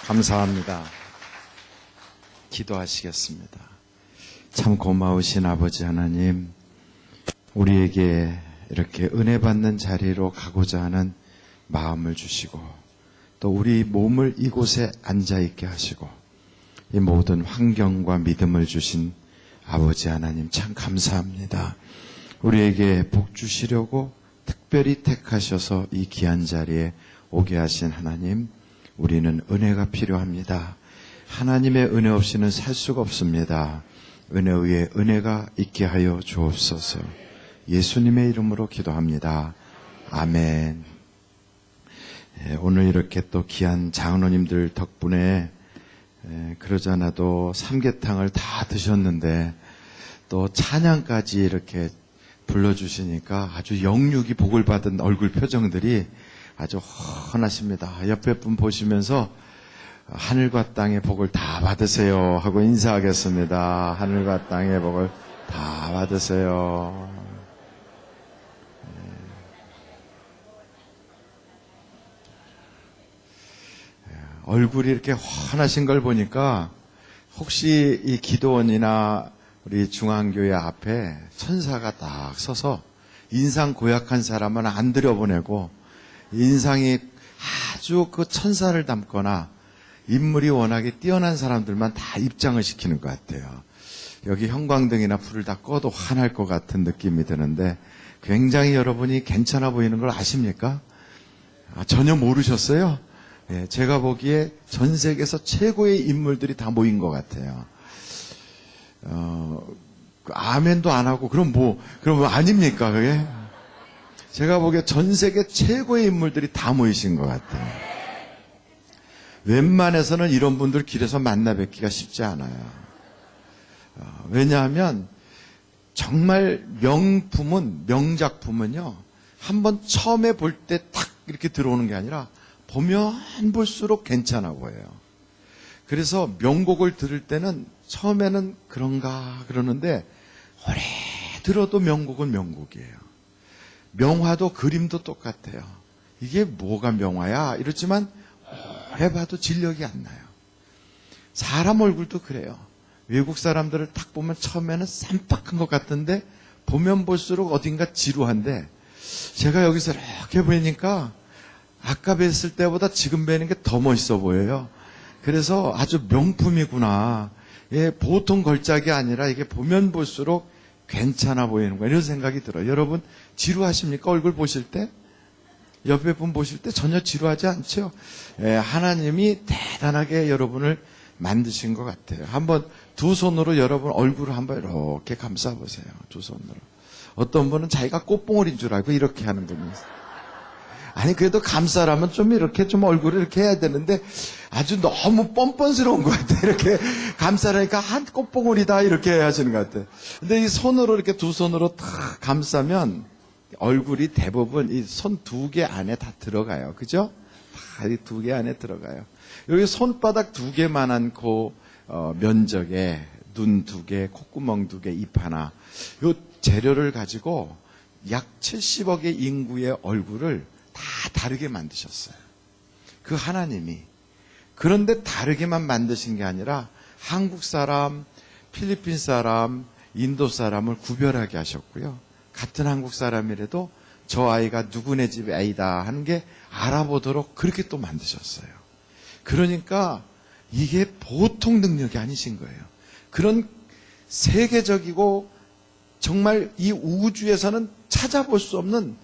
감사합니다. 기도하시겠습니다. 참 고마우신 아버지 하나님, 우리에게 이렇게 은혜 받는 자리로 가고자 하는 마음을 주시고 또 우리 몸을 이곳에 앉아있게 하시고 이 모든 환경과 믿음을 주신 아버지 하나님 참 감사합니다. 우리에게 복 주시려고 특별히 택하셔서 이 귀한 자리에 오게 하신 하나님, 우리는 은혜가 필요합니다. 하나님의 은혜 없이는 살 수가 없습니다. 은혜 위에 은혜가 있게 하여 주옵소서. 예수님의 이름으로 기도합니다. 아멘. 오늘 이렇게 또 귀한 장로님들 덕분에 그러지 않아도 삼계탕을 다 드셨는데 또 찬양까지 이렇게 불러주시니까 아주 영육이 복을 받은 얼굴 표정들이 아주 훤하십니다. 옆에 분 보시면서 하늘과 땅의 복을 다 받으세요 하고 인사하겠습니다. 하늘과 땅의 복을 다 받으세요. 얼굴이 이렇게 환하신 걸 보니까 혹시 이 기도원이나 우리 중앙교회 앞에 천사가 딱 서서 인상 고약한 사람은 안 들여보내고 인상이 아주 그 천사를 닮거나 인물이 워낙에 뛰어난 사람들만 다 입장을 시키는 것 같아요. 여기 형광등이나 불을 다 꺼도 환할 것 같은 느낌이 드는데 굉장히 여러분이 괜찮아 보이는 걸 아십니까? 전혀 모르셨어요? 예, 제가 보기에 전 세계에서 최고의 인물들이 다 모인 것 같아요. 아멘도 안 하고, 그럼 아닙니까, 그게? 제가 보기에 전 세계 최고의 인물들이 다 모이신 것 같아요. 웬만해서는 이런 분들 길에서 만나 뵙기가 쉽지 않아요. 왜냐하면, 정말 명작품은요, 한번 처음에 볼 때 탁 이렇게 들어오는 게 아니라, 보면 볼수록 괜찮아 보여요. 그래서 명곡을 들을 때는 처음에는 그런가 그러는데 오래 들어도 명곡은 명곡이에요. 명화도 그림도 똑같아요. 이게 뭐가 명화야? 이렇지만 오래 봐도 진력이 안 나요. 사람 얼굴도 그래요. 외국 사람들을 딱 보면 처음에는 쌈박한 것 같은데 보면 볼수록 어딘가 지루한데 제가 여기서 이렇게 보니까 아까 뵀을 때보다 지금 뵈는 게 더 멋있어 보여요. 그래서 아주 명품이구나. 예, 보통 걸작이 아니라 이게 보면 볼수록 괜찮아 보이는 거야. 이런 생각이 들어요. 여러분 지루하십니까? 얼굴 보실 때? 옆에 분 보실 때 전혀 지루하지 않죠? 예, 하나님이 대단하게 여러분을 만드신 것 같아요. 한번 두 손으로 여러분 얼굴을 한번 이렇게 감싸보세요. 두 손으로. 어떤 분은 자기가 꽃봉오리인 줄 알고 이렇게 하는 분이 있어요. 아니 그래도 감싸라면 좀 이렇게 좀 얼굴을 이렇게 해야 되는데 아주 너무 뻔뻔스러운 것 같아. 이렇게 감싸라니까 한 꽃봉오리다 이렇게 하시는 것 같아. 근데 이 손으로 이렇게 두 손으로 탁 감싸면 얼굴이 대부분 이 손 두 개 안에 다 들어가요. 그죠? 다 이 두 개 안에 들어가요. 여기 손바닥 두 개만한 면적에 눈 두 개, 콧구멍 두 개, 입 하나. 요 재료를 가지고 약 70억의 인구의 얼굴을 다 다르게 만드셨어요. 그 하나님이. 그런데 다르게만 만드신 게 아니라 한국 사람, 필리핀 사람, 인도 사람을 구별하게 하셨고요. 같은 한국 사람이라도 저 아이가 누구네 집 아이다 하는 게 알아보도록 그렇게 또 만드셨어요. 그러니까 이게 보통 능력이 아니신 거예요. 그런 세계적이고 정말 이 우주에서는 찾아볼 수 없는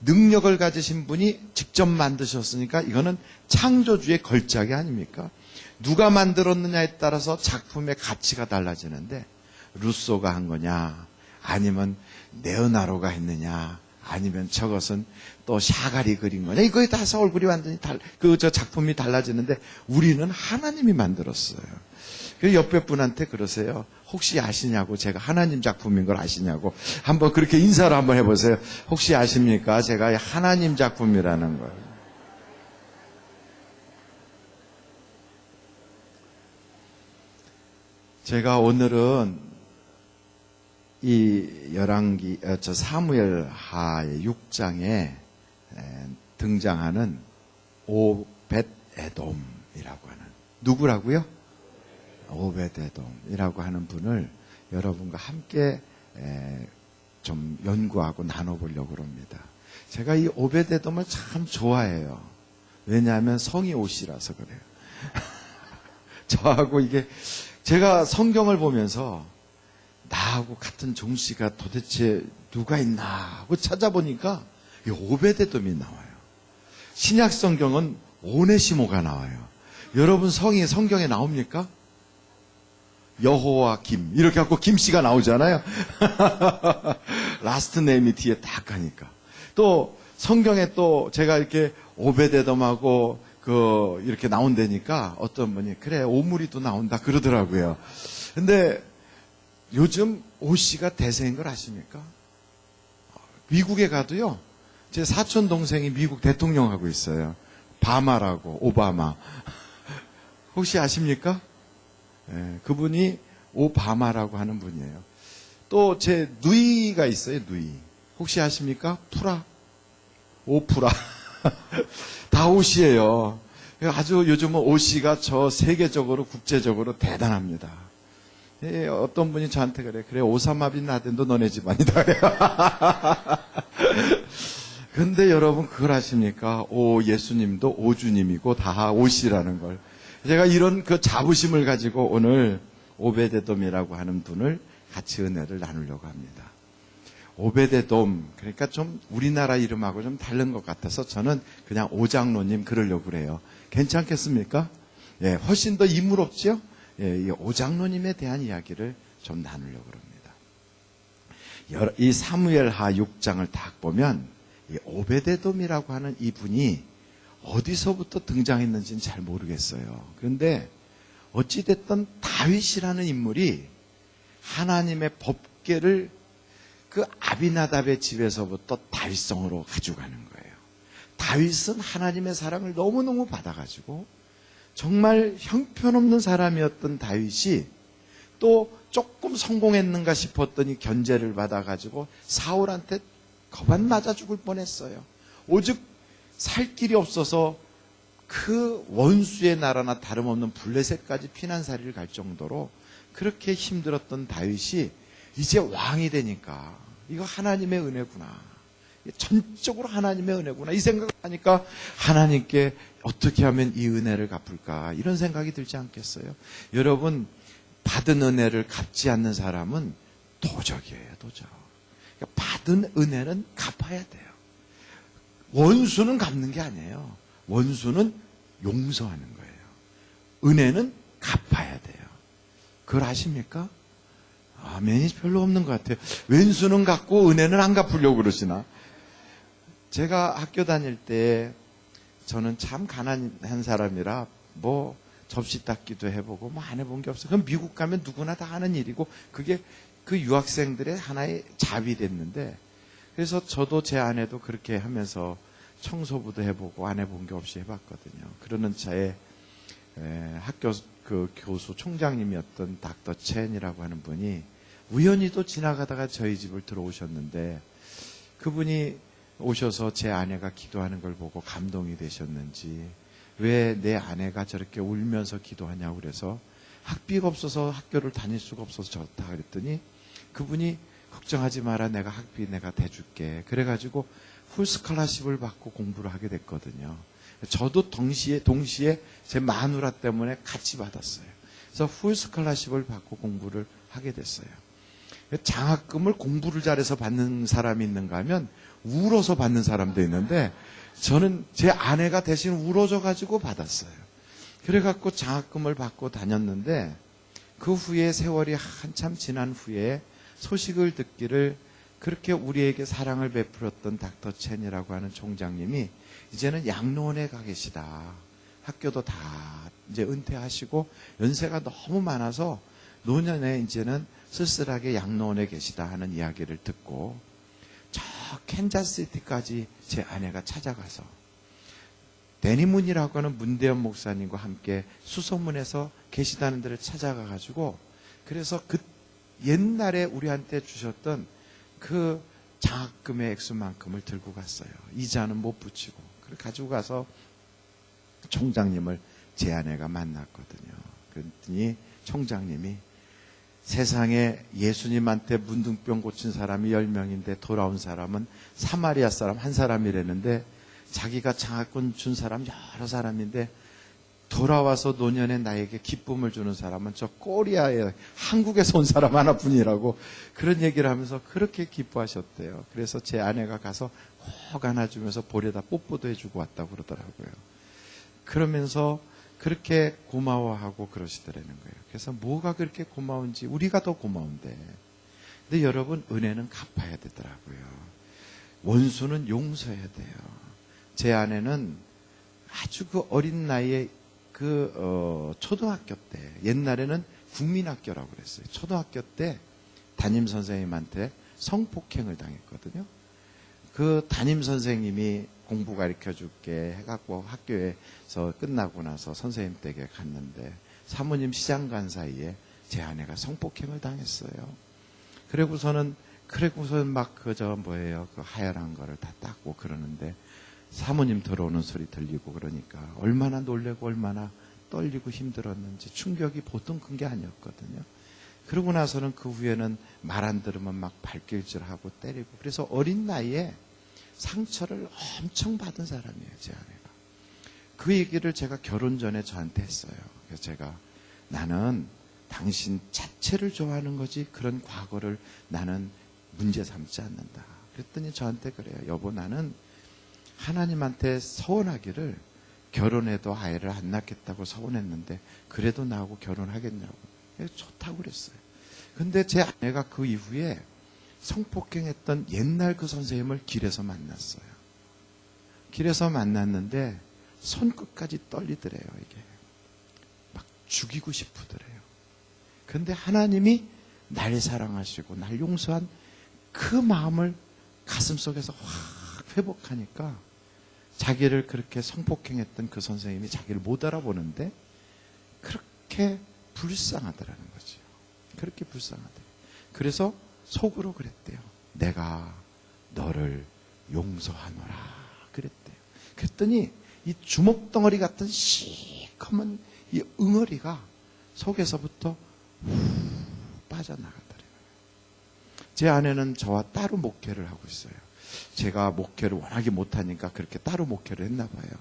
능력을 가지신 분이 직접 만드셨으니까 이거는 창조주의 걸작이 아닙니까? 누가 만들었느냐에 따라서 작품의 가치가 달라지는데 루소가 한 거냐 아니면 레오나르도가 했느냐 아니면 저것은 또 샤갈이 그린 거냐 이거에 따라서 얼굴이 완전히 작품이 달라지는데 우리는 하나님이 만들었어요. 그래서 옆에 분한테 그러세요. 혹시 아시냐고, 제가 하나님 작품인 걸 아시냐고. 한번 그렇게 인사를 한번 해보세요. 혹시 아십니까? 제가 하나님 작품이라는 걸. 제가 오늘은 이 사무엘 하의 6장에 등장하는 오벳 에돔이라고 하는 누구라고요? 오베데돔이라고 하는 분을 여러분과 함께 좀 연구하고 나눠보려고 합니다. 제가 이 오베데돔을 참 좋아해요. 왜냐하면 성이 옷이라서 그래요. 저하고 이게 제가 성경을 보면서 나하고 같은 종씨가 도대체 누가 있나 하고 찾아보니까 이 오베데돔이 나와요. 신약 성경은 오네시모가 나와요. 여러분 성이 성경에 나옵니까? 여호와 김 이렇게 갖고 김씨가 나오잖아요. 라스트 네임이 뒤에 딱 가니까. 또 성경에 또 제가 이렇게 오베데돔하고 이렇게 나온다니까 어떤 분이 그래 오므리도 나온다 그러더라고요. 근데 요즘 오씨가 대세인 걸 아십니까? 미국에 가도요. 제 사촌 동생이 미국 대통령 하고 있어요. 바마라고 오바마. 혹시 아십니까? 네, 그분이 오바마라고 하는 분이에요. 또 제 누이가 있어요. 누이. 혹시 아십니까? 프라. 오프라. 다 옷이에요. 아주 요즘은 옷이가 저 세계적으로 국제적으로 대단합니다. 예, 어떤 분이 저한테 그래 오사마 빈 라덴도 너네 집안이다 그래요. 근데 여러분 그걸 아십니까? 예수님도 오주님이고 다 옷이라는 걸. 제가 이런 그 자부심을 가지고 오늘 오베데돔이라고 하는 분을 같이 은혜를 나누려고 합니다. 오베데돔, 그러니까 좀 우리나라 이름하고 좀 다른 것 같아서 저는 그냥 오장로님 그러려고 그래요. 괜찮겠습니까? 예, 훨씬 더 인물없죠? 예, 이 오장로님에 대한 이야기를 좀 나누려고 합니다. 이 사무엘하 6장을 딱 보면 이 오베데돔이라고 하는 이분이 어디서부터 등장했는지는 잘 모르겠어요. 그런데 어찌됐든 다윗이라는 인물이 하나님의 법궤를 그 아비나답의 집에서부터 다윗성으로 가져가는 거예요. 다윗은 하나님의 사랑을 너무너무 받아가지고 정말 형편없는 사람이었던 다윗이 또 조금 성공했는가 싶었더니 견제를 받아가지고 사울한테 거반 맞아 죽을 뻔했어요. 오직 살 길이 없어서 그 원수의 나라나 다름없는 블레셋까지 피난살이를 갈 정도로 그렇게 힘들었던 다윗이 이제 왕이 되니까 이거 하나님의 은혜구나. 전적으로 하나님의 은혜구나. 이 생각을 하니까 하나님께 어떻게 하면 이 은혜를 갚을까 이런 생각이 들지 않겠어요? 여러분 받은 은혜를 갚지 않는 사람은 도적이에요. 도적. 그러니까 받은 은혜는 갚아야 돼요. 원수는 갚는 게 아니에요. 원수는 용서하는 거예요. 은혜는 갚아야 돼요. 그걸 아십니까? 아멘이 별로 없는 것 같아요. 왼수는 갚고 은혜는 안 갚으려고 그러시나? 제가 학교 다닐 때 저는 참 가난한 사람이라 뭐 접시 닦기도 해보고 뭐 안 해본 게 없어요. 그럼 미국 가면 누구나 다 하는 일이고 그게 그 유학생들의 하나의 잡이 됐는데 그래서 저도 제 아내도 그렇게 하면서 청소부도 해보고 안 해본 게 없이 해봤거든요. 그러는 차에 학교 그 교수 총장님이었던 닥터 첸이라고 하는 분이 우연히도 지나가다가 저희 집을 들어오셨는데 그분이 오셔서 제 아내가 기도하는 걸 보고 감동이 되셨는지 왜 내 아내가 저렇게 울면서 기도하냐고 그래서 학비가 없어서 학교를 다닐 수가 없어서 좋다 그랬더니 그분이 걱정하지 마라 내가 학비 내가 대줄게 그래가지고 풀스칼라십을 받고 공부를 하게 됐거든요. 저도 동시에 제 마누라 때문에 같이 받았어요. 그래서 풀스칼라십을 받고 공부를 하게 됐어요. 장학금을 공부를 잘해서 받는 사람이 있는가 하면 울어서 받는 사람도 있는데 저는 제 아내가 대신 울어줘 가지고 받았어요. 그래갖고 장학금을 받고 다녔는데 그 후에 세월이 한참 지난 후에 소식을 듣기를 그렇게 우리에게 사랑을 베풀었던 닥터 첸이라고 하는 총장님이 이제는 양로원에 가 계시다. 학교도 다 이제 은퇴하시고 연세가 너무 많아서 노년에 이제는 쓸쓸하게 양로원에 계시다 하는 이야기를 듣고 저 캔자스시티까지 제 아내가 찾아가서 데니문이라고 하는 문대현 목사님과 함께 수소문에서 계시다는 데를 찾아가 가지고 그래서 그 옛날에 우리한테 주셨던 그 장학금의 액수만큼을 들고 갔어요. 이자는 못 붙이고 그걸 가지고 가서 총장님을 제 아내가 만났거든요. 그랬더니 총장님이 세상에 예수님한테 문둥병 고친 사람이 10명인데 돌아온 사람은 사마리아 사람 한 사람이랬는데 자기가 장학금 준 사람 여러 사람인데 돌아와서 노년에 나에게 기쁨을 주는 사람은 저 코리아에 한국에서 온 사람 하나뿐이라고 그런 얘기를 하면서 그렇게 기뻐하셨대요. 그래서 제 아내가 가서 혹 안아주면서 볼에다 뽀뽀도 해주고 왔다고 그러더라고요. 그러면서 그렇게 고마워하고 그러시더라는 거예요. 그래서 뭐가 그렇게 고마운지 우리가 더 고마운데. 근데 여러분 은혜는 갚아야 되더라고요. 원수는 용서해야 돼요. 제 아내는 아주 그 어린 나이에 초등학교 때, 옛날에는 국민학교라고 그랬어요. 초등학교 때 담임 선생님한테 성폭행을 당했거든요. 그 담임 선생님이 공부 가르쳐 줄게 해갖고 학교에서 끝나고 나서 선생님 댁에 갔는데 사모님 시장 간 사이에 제 아내가 성폭행을 당했어요. 그러고서는 막 그 하얀 거를 다 닦고 그러는데 사모님 들어오는 소리 들리고 그러니까 얼마나 놀래고 얼마나 떨리고 힘들었는지 충격이 보통 큰 게 아니었거든요. 그러고 나서는 그 후에는 말 안 들으면 막 발길질하고 때리고 그래서 어린 나이에 상처를 엄청 받은 사람이에요, 제 아내가. 그 얘기를 제가 결혼 전에 저한테 했어요. 그래서 제가 나는 당신 자체를 좋아하는 거지 그런 과거를 나는 문제 삼지 않는다. 그랬더니 저한테 그래요. 여보 나는 하나님한테 서운하기를 결혼해도 아이를 안 낳겠다고 서운했는데 그래도 나하고 결혼하겠냐고. 좋다고 그랬어요. 근데 제 아내가 그 이후에 성폭행했던 옛날 그 선생님을 길에서 만났어요. 길에서 만났는데 손끝까지 떨리더래요. 이게 막 죽이고 싶으더래요. 근데 하나님이 날 사랑하시고 날 용서한 그 마음을 가슴속에서 확 회복하니까 자기를 그렇게 성폭행했던 그 선생님이 자기를 못 알아보는데 그렇게 불쌍하더라는 거죠. 그렇게 불쌍하더래요. 그래서 속으로 그랬대요. 내가 너를 용서하노라 그랬대요. 그랬더니 이 주먹덩어리 같은 시커먼 이 응어리가 속에서부터 빠져나가더래요. 제 아내는 저와 따로 목회를 하고 있어요. 제가 목회를 워낙에 못하니까 그렇게 따로 목회를 했나 봐요.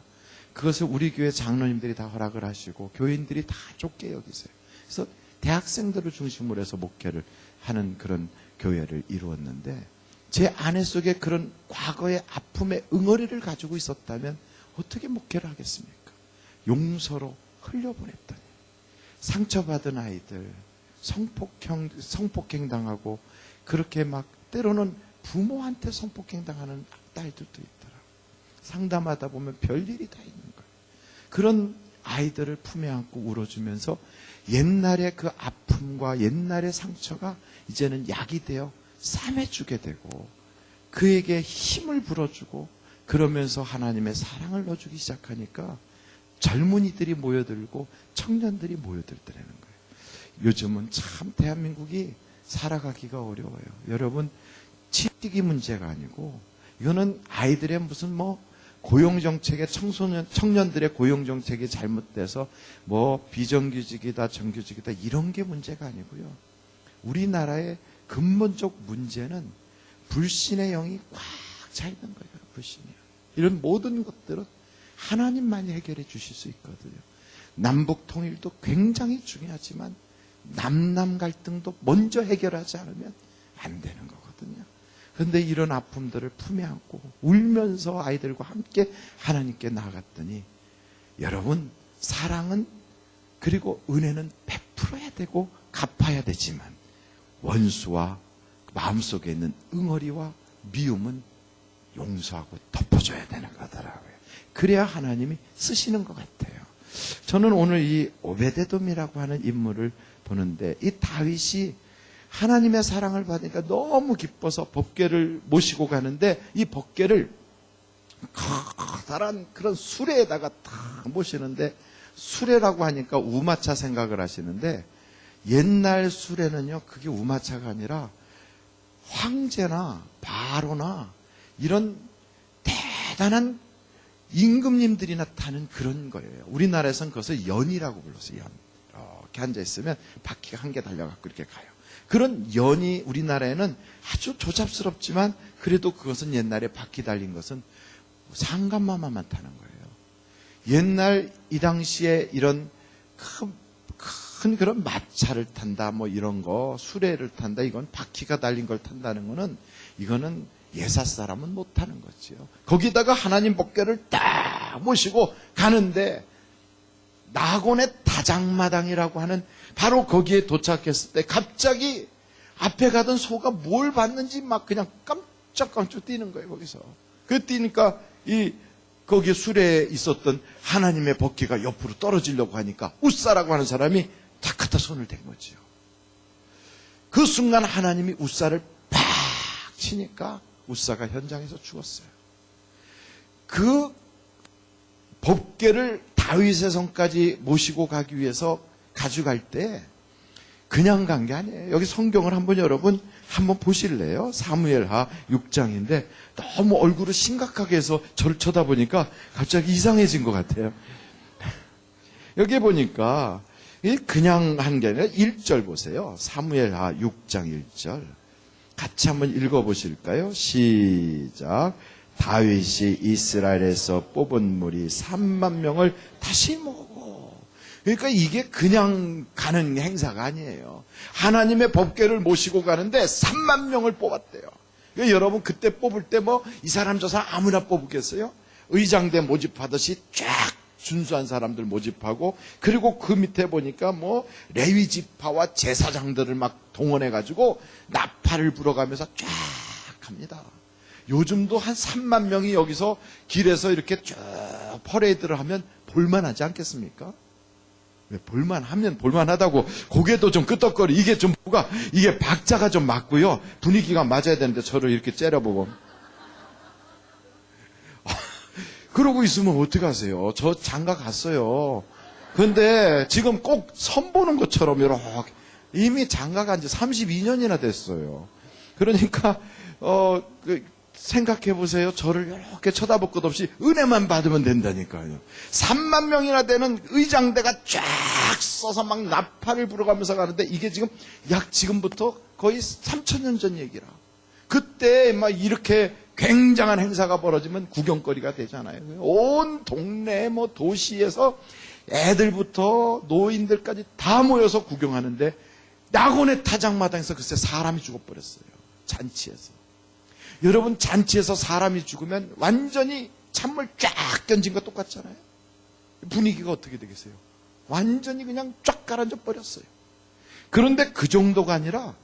그것을 우리 교회 장로님들이 다 허락을 하시고 교인들이 다 좁게 여기세요. 그래서 대학생들을 중심으로 해서 목회를 하는 그런 교회를 이루었는데 제 아내 속에 그런 과거의 아픔의 응어리를 가지고 있었다면 어떻게 목회를 하겠습니까? 용서로 흘려보냈더니 상처받은 아이들, 성폭행 당하고 그렇게 막 때로는 부모한테 성폭행 당하는 딸들도 있더라. 상담하다 보면 별일이 다 있는 거예요. 그런 아이들을 품에 안고 울어주면서 옛날의 그 아픔과 옛날의 상처가 이제는 약이 되어 싸매주게 되고 그에게 힘을 불어주고 그러면서 하나님의 사랑을 넣어주기 시작하니까 젊은이들이 모여들고 청년들이 모여들더라는 거예요. 요즘은 참 대한민국이 살아가기가 어려워요. 여러분 취직이 문제가 아니고 이거는 아이들의 무슨 고용정책에 청년들의 고용정책이 잘못돼서 비정규직이다 정규직이다 이런 게 문제가 아니고요. 우리나라의 근본적 문제는 불신의 영이 꽉 차 있는 거예요. 불신이요. 이런 모든 것들은 하나님만이 해결해 주실 수 있거든요. 남북 통일도 굉장히 중요하지만 남남 갈등도 먼저 해결하지 않으면 안 되는 거거든요. 그런데 이런 아픔들을 품에 안고 울면서 아이들과 함께 하나님께 나아갔더니 여러분 사랑은 그리고 은혜는 베풀어야 되고 갚아야 되지만 원수와 마음속에 있는 응어리와 미움은 용서하고 덮어줘야 되는 거더라고요. 그래야 하나님이 쓰시는 것 같아요. 저는 오늘 이 오베데돔이라고 하는 인물을 보는데 이 다윗이 하나님의 사랑을 받으니까 너무 기뻐서 법궤를 모시고 가는데 이 법궤를 커다란 그런 수레에다가 탁 모시는데 수레라고 하니까 우마차 생각을 하시는데 옛날 수레는요 그게 우마차가 아니라 황제나 바로나 이런 대단한 임금님들이나 타는 그런 거예요. 우리나라에서는 그것을 연이라고 불렀어요. 연. 이렇게 앉아있으면 바퀴가 한 개 달려갖고 이렇게 가요. 그런 연이 우리나라에는 아주 조잡스럽지만 그래도 그것은 옛날에 바퀴 달린 것은 상감마마만 타는 거예요. 옛날 이 당시에 이런 큰 그런 마차를 탄다 뭐 이런 거 수레를 탄다 이건 바퀴가 달린 걸 탄다는 거는 이거는 예사 사람은 못 타는 거지요. 거기다가 하나님 법궤를 딱 모시고 가는데 낙원의 다장마당이라고 하는 바로 거기에 도착했을 때 갑자기 앞에 가던 소가 뭘 봤는지 막 그냥 깜짝깜짝 뛰는 거예요. 거기서 그 뛰니까 거기에 수레에 있었던 하나님의 법궤가 옆으로 떨어지려고 하니까 웃사라고 하는 사람이 탁 갖다 손을 댄 거지요. 그 순간 하나님이 웃사를 팍 치니까 웃사가 현장에서 죽었어요. 그 법궤를 다윗의 성까지 모시고 가기 위해서 가져갈 때 그냥 간 게 아니에요. 여기 성경을 여러분 한번 보실래요? 사무엘하 6장인데 너무 얼굴을 심각하게 해서 저를 쳐다보니까 갑자기 이상해진 것 같아요. 여기 보니까 그냥 한 게 아니라 1절 보세요. 사무엘하 6장 1절 같이 한번 읽어보실까요? 시작. 다윗이 이스라엘에서 뽑은 무리 3만 명을 다시 모으고, 그러니까 이게 그냥 가는 행사가 아니에요. 하나님의 법궤를 모시고 가는데 3만 명을 뽑았대요. 그러니까 여러분 그때 뽑을 때 뭐 이 사람 저 사람 아무나 뽑겠어요? 의장대 모집하듯이 쫙 준수한 사람들 모집하고, 그리고 그 밑에 보니까 뭐 레위 지파와 제사장들을 막 동원해가지고 나팔을 불어가면서 쫙 합니다. 요즘도 한 3만 명이 여기서 길에서 이렇게 쭉 퍼레이드를 하면 볼만하지 않겠습니까? 왜 볼만하면 볼만하다고 고개도 좀 끄덕거리. 이게 좀 이게 박자가 좀 맞고요. 분위기가 맞아야 되는데 저를 이렇게 째려보고. 그러고 있으면 어떡하세요? 저 장가 갔어요. 근데 지금 꼭 선보는 것처럼 이렇게 이미 장가 간 지 32년이나 됐어요. 그러니까 생각해 보세요. 저를 이렇게 쳐다볼 것 없이 은혜만 받으면 된다니까요. 3만 명이나 되는 의장대가 쫙 써서 막 나팔을 불어가면서 가는데 이게 지금부터 거의 3,000년 전 얘기라. 그때 막 이렇게 굉장한 행사가 벌어지면 구경거리가 되잖아요. 온 동네 뭐 도시에서 애들부터 노인들까지 다 모여서 구경하는데 낙원의 타작마당에서 글쎄 사람이 죽어버렸어요. 잔치에서. 여러분 잔치에서 사람이 죽으면 완전히 찬물 쫙 던진 거 똑같잖아요. 분위기가 어떻게 되겠어요? 완전히 그냥 쫙 가라앉아 버렸어요. 그런데 그 정도가 아니라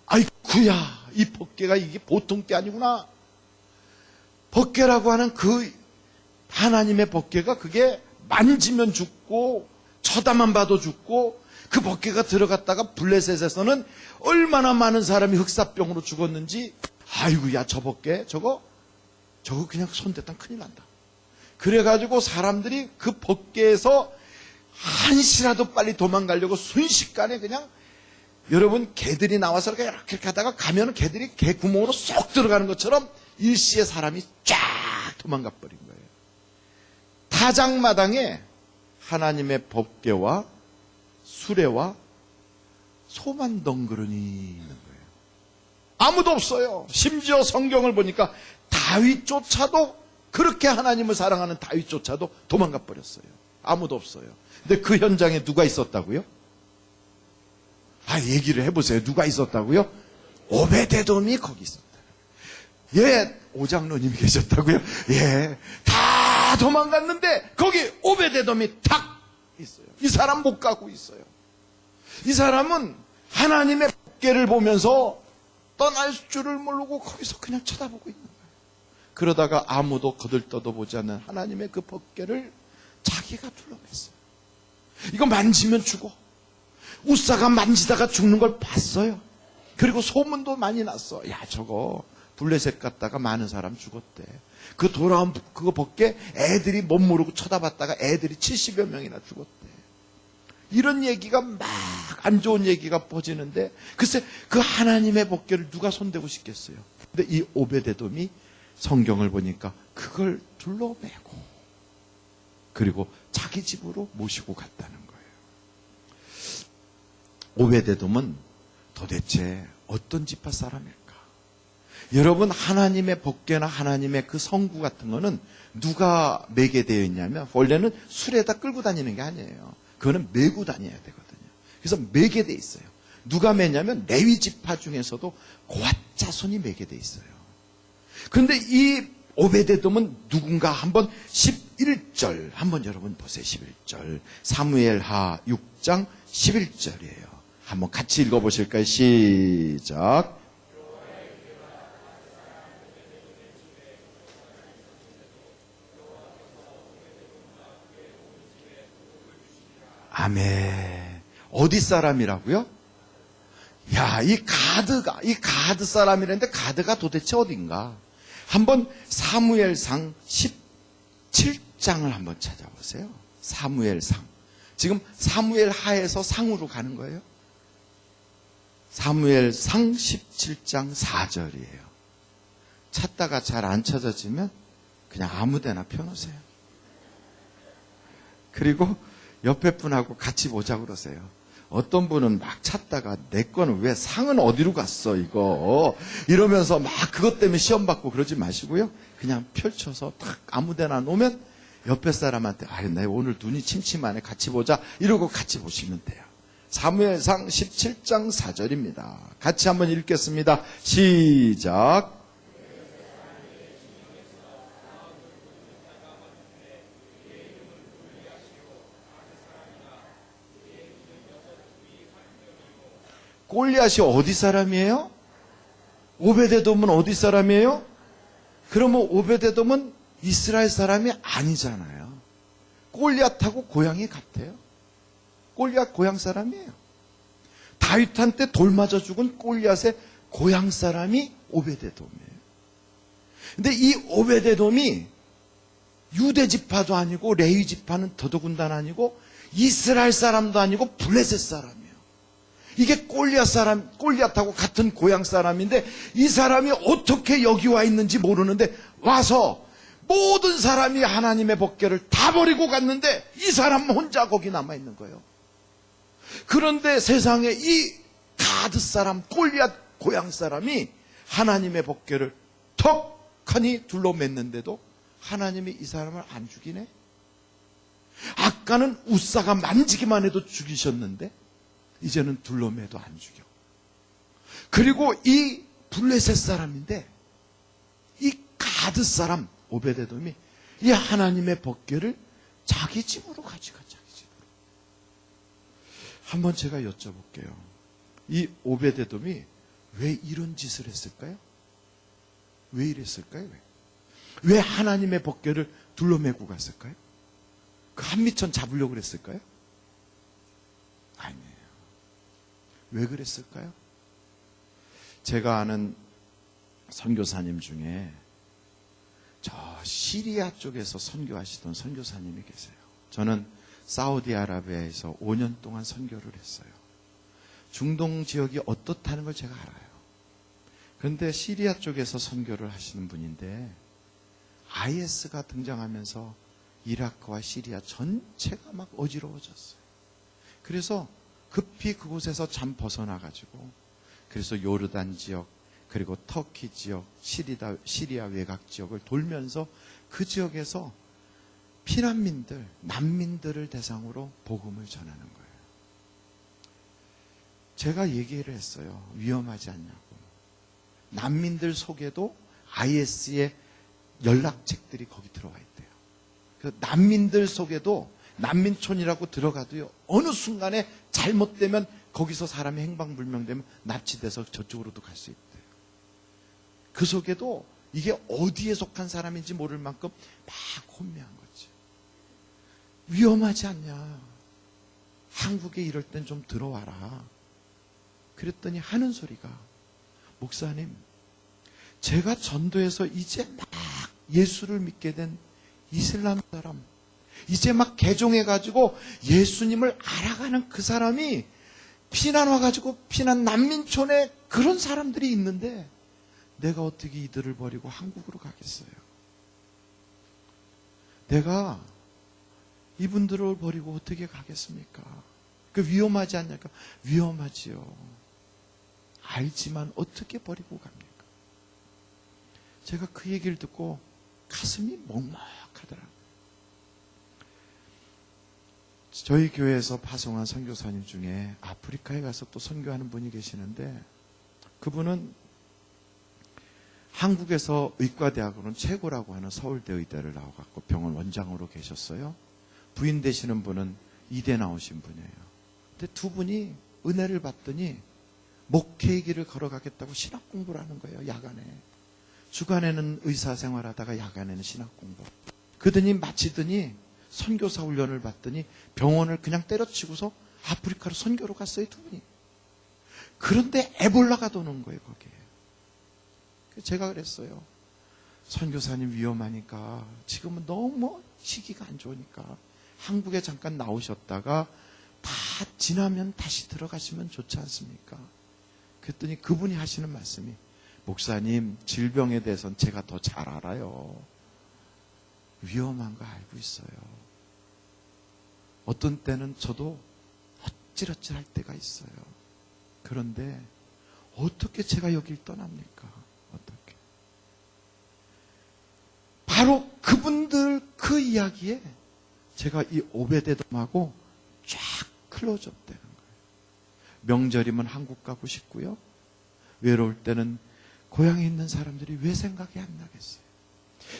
아이쿠야 이 법궤가 이게 보통 게 아니구나. 법궤라고 하는 그 하나님의 법궤가 그게 만지면 죽고 쳐다만 봐도 죽고, 그 법궤가 들어갔다가 블레셋에서는 얼마나 많은 사람이 흑사병으로 죽었는지. 아이고야 저 법궤 저거 그냥 손댔다 큰일 난다. 그래가지고 사람들이 그 법궤에서 한시라도 빨리 도망가려고 순식간에 그냥, 여러분 개들이 나와서 이렇게 가다가 가면은 개들이 개 구멍으로 쏙 들어가는 것처럼 일시에 사람이 쫙 도망가 버린 거예요. 타작마당에 하나님의 법궤와 수레와 소만 덩그러니 있는 거예요. 아무도 없어요. 심지어 성경을 보니까 다윗조차도, 그렇게 하나님을 사랑하는 다윗조차도 도망가 버렸어요. 아무도 없어요. 근데 그 현장에 누가 있었다고요? 얘기를 해보세요. 누가 있었다고요? 오베데돔이 거기 있었다. 예, 오장로님이 계셨다고요? 예, 다 도망갔는데 거기 오베데돔이 탁 있어요. 이 사람 못 가고 있어요. 이 사람은 하나님의 법궤를 보면서 떠날 줄을 모르고 거기서 그냥 쳐다보고 있는 거예요. 그러다가 아무도 거들떠도 보지 않는 하나님의 그 법궤를 자기가 둘러맸어요. 이거 만지면 죽어. 웃사가 만지다가 죽는 걸 봤어요. 그리고 소문도 많이 났어. 야, 저거 블레셋 갔다가 많은 사람 죽었대. 그 돌아온 그거 법궤 애들이 못 모르고 쳐다봤다가 애들이 70여 명이나 죽었대. 이런 얘기가 막 안 좋은 얘기가 퍼지는데, 글쎄 그 하나님의 법궤를 누가 손대고 싶겠어요. 근데 이 오베데돔이 성경을 보니까 그걸 둘러매고 그리고 자기 집으로 모시고 갔다는 거예요. 오베데돔은 도대체 어떤 지파 사람일까? 여러분, 하나님의 법궤나 하나님의 그 성구 같은 거는 누가 매게 되어 있냐면 원래는 술에다 끌고 다니는 게 아니에요. 그거는 메고 다녀야 되거든요. 그래서 매게 돼 있어요. 누가 매냐면 레위 지파 중에서도 고앗 자손이 매게 돼 있어요. 그런데 이 오베데돔은 누군가 한번 11절 한번 여러분 보세요. 11절 사무엘하 6장 11절이에요. 한번 같이 읽어보실까요? 시작. 아멘. 어디 사람이라고요? 야, 이 가드 사람이라는데 가드가 도대체 어딘가? 한번 사무엘상 17장을 한번 찾아보세요. 사무엘상. 지금 사무엘 하에서 상으로 가는 거예요. 사무엘상 17장 4절이에요. 찾다가 잘 안 찾아지면 그냥 아무 데나 펴놓으세요. 그리고 옆에 분하고 같이 보자고 그러세요. 어떤 분은 막 찾다가 내 거는 왜 상은 어디로 갔어 이거 이러면서 막 그것 때문에 시험 받고 그러지 마시고요. 그냥 펼쳐서 딱 아무 데나 놓으면 옆에 사람한테 나 오늘 눈이 침침하네 같이 보자 이러고 같이 보시면 돼요. 사무엘상 17장 4절입니다. 같이 한번 읽겠습니다. 시작. 골리앗이 어디 사람이에요? 오베데돔은 어디 사람이에요? 그러면 오베데돔은 이스라엘 사람이 아니잖아요. 골리앗하고 고향이 같아요. 골리앗 고향 사람이에요. 다윗한테 돌 맞아 죽은 골리앗의 고향 사람이 오베데돔이에요. 근데 이 오베데돔이 유대 지파도 아니고 레위 지파는 더더군다나 아니고 이스라엘 사람도 아니고 블레셋 사람이에요. 이게 골리앗하고 같은 고향 사람인데 이 사람이 어떻게 여기 와 있는지 모르는데 와서 모든 사람이 하나님의 법궤를 다 버리고 갔는데 이 사람 혼자 거기 남아 있는 거예요. 그런데 세상에 이 가드 사람, 골리앗 고향 사람이 하나님의 법궤를 턱하니 둘러맸는데도 하나님이 이 사람을 안 죽이네? 아까는 우사가 만지기만 해도 죽이셨는데 이제는 둘러매도 안 죽여. 그리고 이 블레셋 사람인데 이 가드 사람 오베데돔이 이 하나님의 법궤를 자기 집으로 가져가. 자기 집으로. 한번 제가 여쭤볼게요. 이 오베데돔이 왜 이런 짓을 했을까요? 왜 이랬을까요? 왜 하나님의 법궤를 둘러매고 갔을까요? 그 한미천 잡으려고 그랬을까요? 아니에요. 왜 그랬을까요? 제가 아는 선교사님 중에 저 시리아 쪽에서 선교하시던 선교사님이 계세요. 저는 사우디아라비아에서 5년 동안 선교를 했어요. 중동 지역이 어떻다는 걸 제가 알아요. 그런데 시리아 쪽에서 선교를 하시는 분인데 IS가 등장하면서 이라크와 시리아 전체가 막 어지러워졌어요. 그래서 급히 그곳에서 잠 벗어나가지고 그래서 요르단 지역 그리고 터키 지역 시리아 외곽 지역을 돌면서 그 지역에서 피난민들 난민들을 대상으로 복음을 전하는 거예요. 제가 얘기를 했어요. 위험하지 않냐고. 난민들 속에도 IS의 연락책들이 거기 들어와 있대요. 그래서 난민들 속에도 난민촌이라고 들어가도요, 어느 순간에 잘못되면 거기서 사람이 행방불명되면 납치돼서 저쪽으로도 갈 수 있대요. 그 속에도 이게 어디에 속한 사람인지 모를 만큼 막 혼미한 거지. 위험하지 않냐. 한국에 이럴 땐 좀 들어와라. 그랬더니 하는 소리가, 목사님, 제가 전도해서 이제 막 예수를 믿게 된 이슬람 사람, 이제 막 개종해가지고 예수님을 알아가는 그 사람이 피난 와가지고 피난 난민촌에 그런 사람들이 있는데 내가 어떻게 이들을 버리고 한국으로 가겠어요? 내가 이분들을 버리고 어떻게 가겠습니까? 그 위험하지 않냐니까? 위험하지요. 알지만 어떻게 버리고 갑니까? 제가 그 얘기를 듣고 가슴이 먹먹하더라고요. 저희 교회에서 파송한 선교사님 중에 아프리카에 가서 또 선교하는 분이 계시는데, 그분은 한국에서 의과대학으로는 최고라고 하는 서울대 의대를 나와갖고 병원 원장으로 계셨어요. 부인 되시는 분은 이대 나오신 분이에요. 근데 두 분이 은혜를 받더니 목회의 길을 걸어가겠다고 신학 공부를 하는 거예요. 야간에. 주간에는 의사 생활하다가 야간에는 신학 공부. 그러더니 마치더니 선교사 훈련을 받더니 병원을 그냥 때려치고서 아프리카로 선교로 갔어요, 두 분이. 그런데 에볼라가 도는 거예요, 거기에. 제가 그랬어요. 선교사님 위험하니까, 지금은 너무 시기가 안 좋으니까 한국에 잠깐 나오셨다가 다 지나면 다시 들어가시면 좋지 않습니까? 그랬더니 그분이 하시는 말씀이, 목사님, 질병에 대해서는 제가 더 잘 알아요. 위험한 거 알고 있어요. 어떤 때는 저도 어찌러찌할 때가 있어요. 그런데 어떻게 제가 여길 떠납니까? 어떻게? 바로 그분들 그 이야기에 제가 이 오베데돔하고 쫙 클로즈업 되는 거예요. 명절이면 한국 가고 싶고요. 외로울 때는 고향에 있는 사람들이 왜 생각이 안 나겠어요?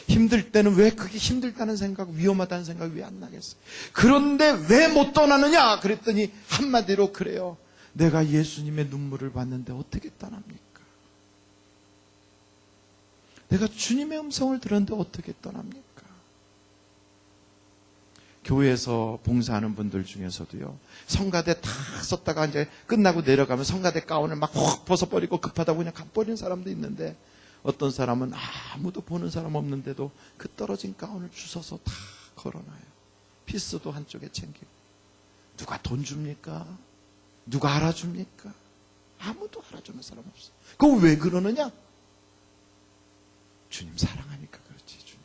힘들 때는 왜 그게 힘들다는 생각, 위험하다는 생각이 왜 안 나겠어요? 그런데 왜 못 떠나느냐? 그랬더니 한마디로 그래요. 내가 예수님의 눈물을 봤는데 어떻게 떠납니까? 내가 주님의 음성을 들었는데 어떻게 떠납니까? 교회에서 봉사하는 분들 중에서도요, 성가대 다 썼다가 이제 끝나고 내려가면 성가대 가운을 막 확 벗어버리고 급하다고 그냥 가버리는 사람도 있는데, 어떤 사람은 아무도 보는 사람 없는데도 그 떨어진 가운을 주워서 다 걸어놔요. 피스도 한쪽에 챙기고. 누가 돈 줍니까? 누가 알아줍니까? 아무도 알아주는 사람 없어. 그거 왜 그러느냐? 주님 사랑하니까 그렇지, 주님.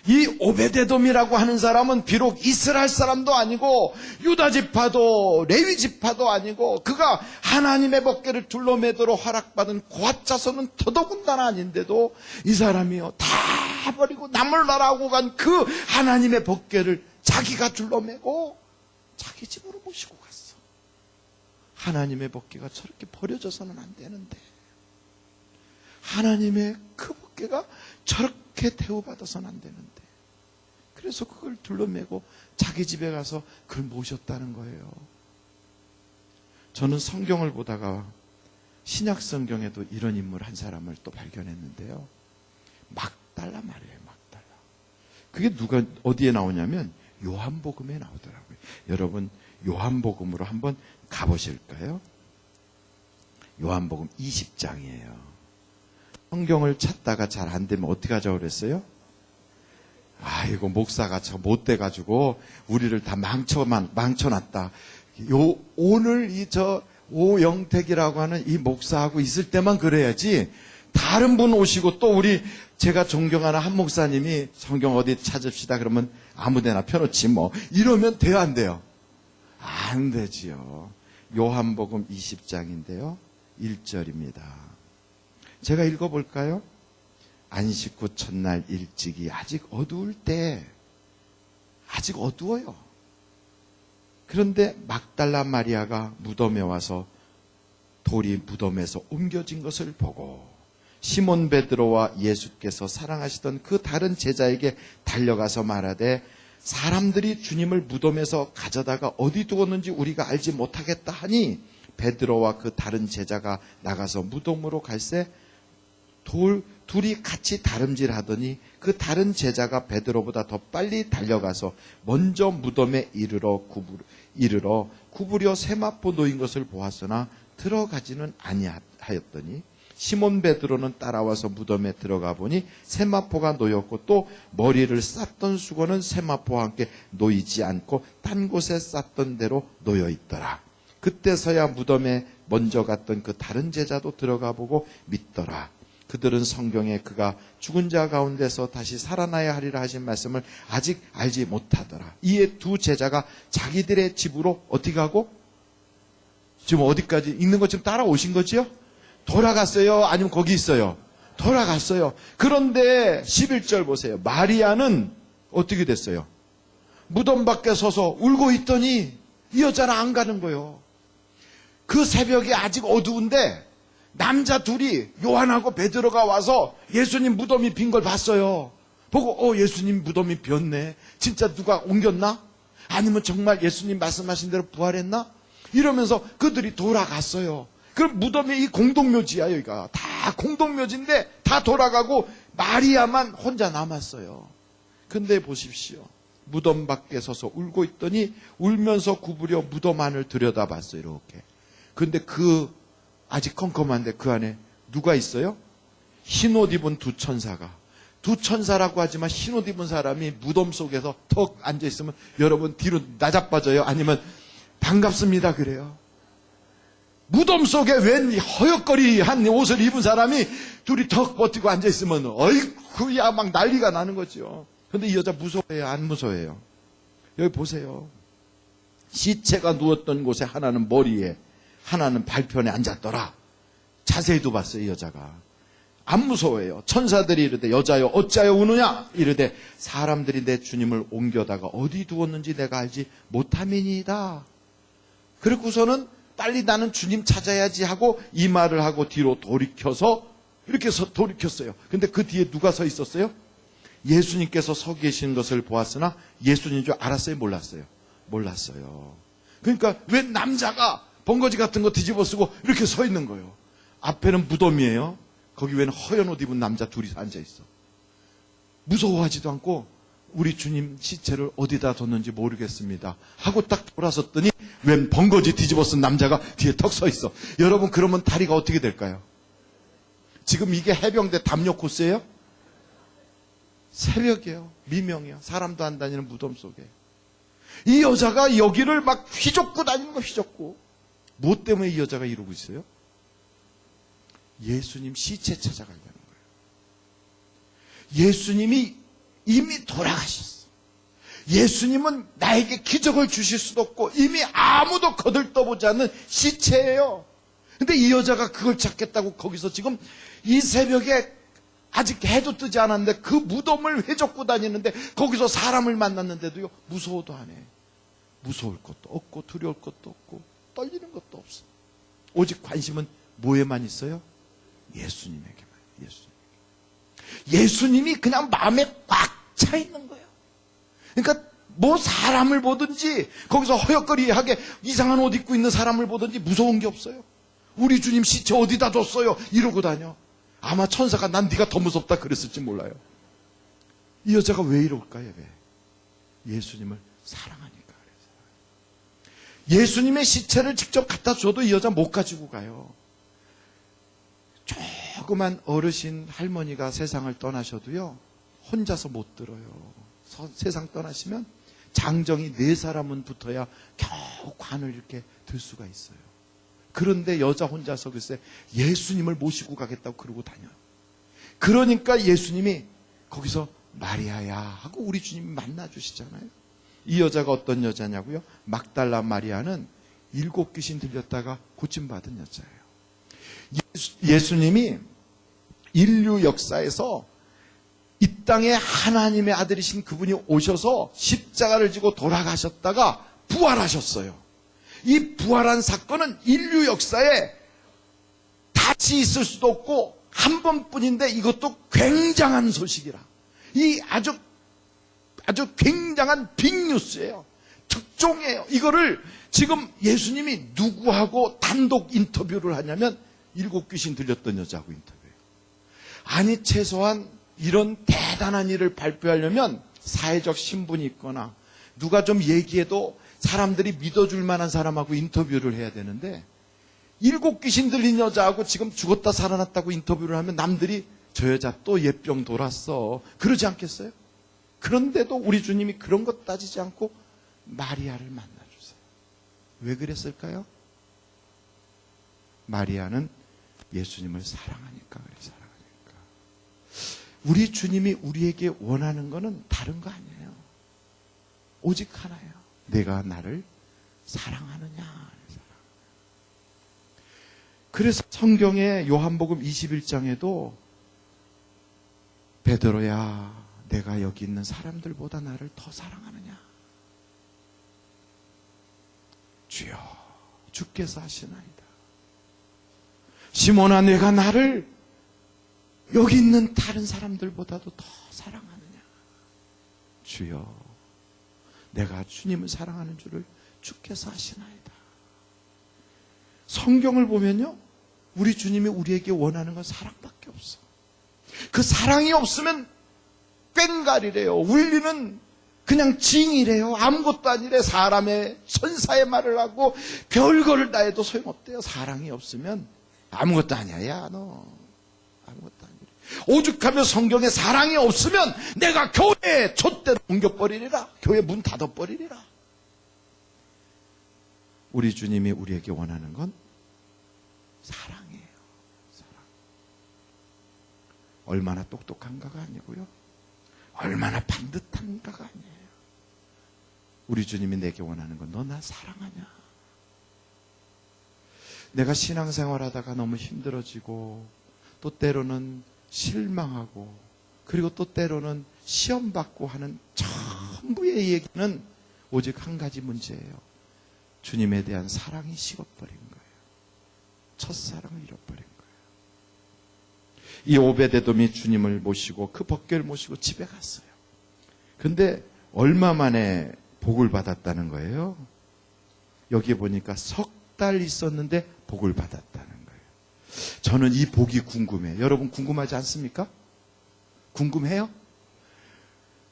이 오베데돔이라고 하는 사람은 비록 이스라엘 사람도 아니고 유다 지파도 레위 지파도 아니고, 그가 하나님의 법궤를 둘러매도록 허락받은 고앗 자손은 더더군다나 아닌데도 이 사람이요, 다 버리고 남을 나라하고 간 그 하나님의 법궤를 자기가 둘러매고 자기 집으로 모시고 갔어. 하나님의 법궤가 저렇게 버려져서는 안 되는데, 하나님의 그 법궤가 저렇게 대우받아서는 안 되는데, 그래서 그걸 둘러매고 자기 집에 가서 그걸 모셨다는 거예요. 저는 성경을 보다가 신약 성경에도 이런 인물 한 사람을 또 발견했는데요. 막달라 말이에요, 막달라. 그게 누가 어디에 나오냐면 요한복음에 나오더라고요. 여러분, 요한복음으로 한번 가보실까요? 요한복음 20장이에요. 성경을 찾다가 잘 안 되면 어떻게 하자고 그랬어요? 아이고, 목사가 저 못돼가지고 우리를 다 망쳐놨다. 오늘 오영택이라고 하는 이 목사하고 있을 때만 그래야지, 다른 분 오시고 또 제가 존경하는 한 목사님이 성경 어디 찾읍시다 그러면 아무데나 펴놓지 뭐, 이러면 돼요, 안 돼요? 안 되지요. 요한복음 20장인데요. 1절입니다. 제가 읽어볼까요? 안식 후 첫날 일찍이 아직 어두울 때, 아직 어두워요. 그런데 막달라 마리아가 무덤에 와서 돌이 무덤에서 옮겨진 것을 보고 시몬 베드로와 예수께서 사랑하시던 그 다른 제자에게 달려가서 말하되, 사람들이 주님을 무덤에서 가져다가 어디 두었는지 우리가 알지 못하겠다 하니, 베드로와 그 다른 제자가 나가서 무덤으로 갈새 둘이 같이 다름질하더니 그 다른 제자가 베드로보다 더 빨리 달려가서 먼저 무덤에 이르러 구부려 세마포 놓인 것을 보았으나 들어가지는 아니하였더니, 시몬 베드로는 따라와서 무덤에 들어가 보니 세마포가 놓였고 또 머리를 쌌던 수건은 세마포와 함께 놓이지 않고 딴 곳에 쌌던 대로 놓여 있더라. 그때서야 무덤에 먼저 갔던 그 다른 제자도 들어가 보고 믿더라. 그들은 성경에 그가 죽은 자 가운데서 다시 살아나야 하리라 하신 말씀을 아직 알지 못하더라. 이에 두 제자가 자기들의 집으로 어디 가고? 지금 어디까지 읽는 것 지금 따라오신 거지요? 돌아갔어요? 아니면 거기 있어요? 돌아갔어요. 그런데 11절 보세요. 마리아는 어떻게 됐어요? 무덤 밖에 서서 울고 있더니 이 여자는 안 가는 거예요. 그 새벽에 아직 어두운데 남자 둘이 요한하고 베드로가 와서 예수님 무덤이 빈 걸 봤어요. 보고 예수님 무덤이 비었네. 진짜 누가 옮겼나? 아니면 정말 예수님 말씀하신 대로 부활했나? 이러면서 그들이 돌아갔어요. 그럼 무덤이 이 공동묘지야. 여기가 다 공동묘지인데 다 돌아가고 마리아만 혼자 남았어요. 근데 보십시오. 무덤 밖에 서서 울고 있더니 울면서 구부려 무덤 안을 들여다봤어요. 이렇게. 근데 아직 컴컴한데 그 안에 누가 있어요? 흰옷 입은 두 천사가. 두 천사라고 하지만 흰옷 입은 사람이 무덤 속에서 턱 앉아있으면 여러분 뒤로 나자빠져요? 아니면 반갑습니다 그래요? 무덤 속에 웬 허옇거리한 옷을 입은 사람이 둘이 턱 버티고 앉아있으면 어이구야 막 난리가 나는 거죠. 근데 이 여자 무서워해요? 안 무서워해요? 여기 보세요. 시체가 누웠던 곳에 하나는 머리에 하나는 발편에 앉았더라. 자세히도 봤어요. 이 여자가 안 무서워해요. 천사들이 이르되 여자여 어찌하여 우느냐 이르되 사람들이 내 주님을 옮겨다가 어디 두었는지 내가 알지 못함이니이다. 그리고서는 빨리 나는 주님 찾아야지 하고 이 말을 하고 뒤로 돌이켜서 이렇게 돌이켰어요. 근데 그 뒤에 누가 서 있었어요? 예수님께서 서 계신 것을 보았으나 예수님인 줄 알았어요? 몰랐어요? 몰랐어요. 그러니까 왜 남자가 번거지 같은 거 뒤집어 쓰고 이렇게 서 있는 거예요. 앞에는 무덤이에요. 거기 웬 허연 옷 입은 남자 둘이 앉아있어. 무서워하지도 않고 우리 주님 시체를 어디다 뒀는지 모르겠습니다 하고 딱 돌아섰더니 웬 번거지 뒤집어 쓴 남자가 뒤에 턱 서 있어. 여러분 그러면 다리가 어떻게 될까요? 지금 이게 해병대 담요 코스예요? 새벽이에요. 미명이에요. 사람도 안 다니는 무덤 속에. 이 여자가 여기를 막 휘젓고 다니는 거 휘젓고. 뭐 때문에 이 여자가 이러고 있어요? 예수님 시체 찾아가려는 거예요. 예수님이 이미 돌아가셨어. 예수님은 나에게 기적을 주실 수도 없고 이미 아무도 거들떠보지 않는 시체예요. 근데 이 여자가 그걸 찾겠다고 거기서 지금 이 새벽에 아직 해도 뜨지 않았는데 그 무덤을 회젓고 다니는데 거기서 사람을 만났는데도요 무서워도 안 해. 무서울 것도 없고 두려울 것도 없고 떨리는 것도 없어. 오직 관심은 뭐에만 있어요? 예수님에게만. 예수님이 그냥 마음에 꽉 차 있는 거예요. 그러니까 뭐 사람을 보든지 거기서 허옇거리하게 이상한 옷 입고 있는 사람을 보든지 무서운 게 없어요. 우리 주님 시체 어디다 뒀어요? 이러고 다녀. 아마 천사가 난 네가 더 무섭다 그랬을지 몰라요. 이 여자가 왜 이럴까요? 왜? 예수님을 사랑하니까. 예수님의 시체를 직접 갖다 줘도 이 여자 못 가지고 가요. 조그만 어르신 할머니가 세상을 떠나셔도요 혼자서 못 들어요. 세상 떠나시면 장정이 4사람은 붙어야 겨우 관을 이렇게 들 수가 있어요. 그런데 여자 혼자서 글쎄 예수님을 모시고 가겠다고 그러고 다녀요. 그러니까 예수님이 거기서 마리아야 하고 우리 주님이 만나주시잖아요. 이 여자가 어떤 여자냐고요? 막달라 마리아는 7 귀신 들렸다가 고침받은 여자예요. 예수님이 인류 역사에서 이 땅에 하나님의 아들이신 그분이 오셔서 십자가를 지고 돌아가셨다가 부활하셨어요. 이 부활한 사건은 인류 역사에 다시 있을 수도 없고 한 번뿐인데 이것도 굉장한 소식이라. 이 아주 굉장한 빅뉴스예요. 특종이에요. 이거를 지금 예수님이 누구하고 단독 인터뷰를 하냐면 7 귀신 들렸던 여자하고 인터뷰해요. 아니 최소한 이런 대단한 일을 발표하려면 사회적 신분이 있거나 누가 좀 얘기해도 사람들이 믿어줄 만한 사람하고 인터뷰를 해야 되는데 7 귀신 들린 여자하고 지금 죽었다 살아났다고 인터뷰를 하면 남들이 저 여자 또 옛병 돌았어 그러지 않겠어요? 그런데도 우리 주님이 그런 것 따지지 않고 마리아를 만나주세요. 왜 그랬을까요? 마리아는 예수님을 사랑하니까 그래, 사랑하니까. 우리 주님이 우리에게 원하는 거는 다른 거 아니에요. 오직 하나예요. 내가 나를 사랑하느냐. 그래서 성경의 요한복음 21장에도 베드로야, 내가 여기 있는 사람들보다 나를 더 사랑하느냐. 주여, 주께서 하시나이다. 시몬아, 내가 나를 여기 있는 다른 사람들보다도 더 사랑하느냐. 주여, 내가 주님을 사랑하는 줄을 주께서 아시나이다. 성경을 보면요, 우리 주님이 우리에게 원하는 건 사랑밖에 없어. 그 사랑이 없으면 꽹가리래요. 울리는 그냥 징이래요. 아무것도 아니래. 사람의 천사의 말을 하고 별거를 다 해도 소용없대요. 사랑이 없으면 아무것도 아니야. 야, 너 아무것도 아니래. 오죽하면 성경에 사랑이 없으면 내가 교회 촛대로 옮겨버리리라. 교회 문 닫아버리리라. 우리 주님이 우리에게 원하는 건 사랑이에요. 사랑. 얼마나 똑똑한가가 아니고요, 얼마나 반듯한가가 아니에요. 우리 주님이 내게 원하는 건 너 나 사랑하냐. 내가 신앙생활하다가 너무 힘들어지고 또 때로는 실망하고 그리고 또 때로는 시험받고 하는 전부의 얘기는 오직 한 가지 문제예요. 주님에 대한 사랑이 식어버린 거예요. 첫사랑을 잃어버린 거예요. 이 오베데돔이 주님을 모시고 그 법궤를 모시고 집에 갔어요. 근데 얼마 만에 복을 받았다는 거예요? 여기 보니까 석 달 있었는데 복을 받았다는 거예요. 저는 이 복이 궁금해요. 여러분 궁금하지 않습니까? 궁금해요?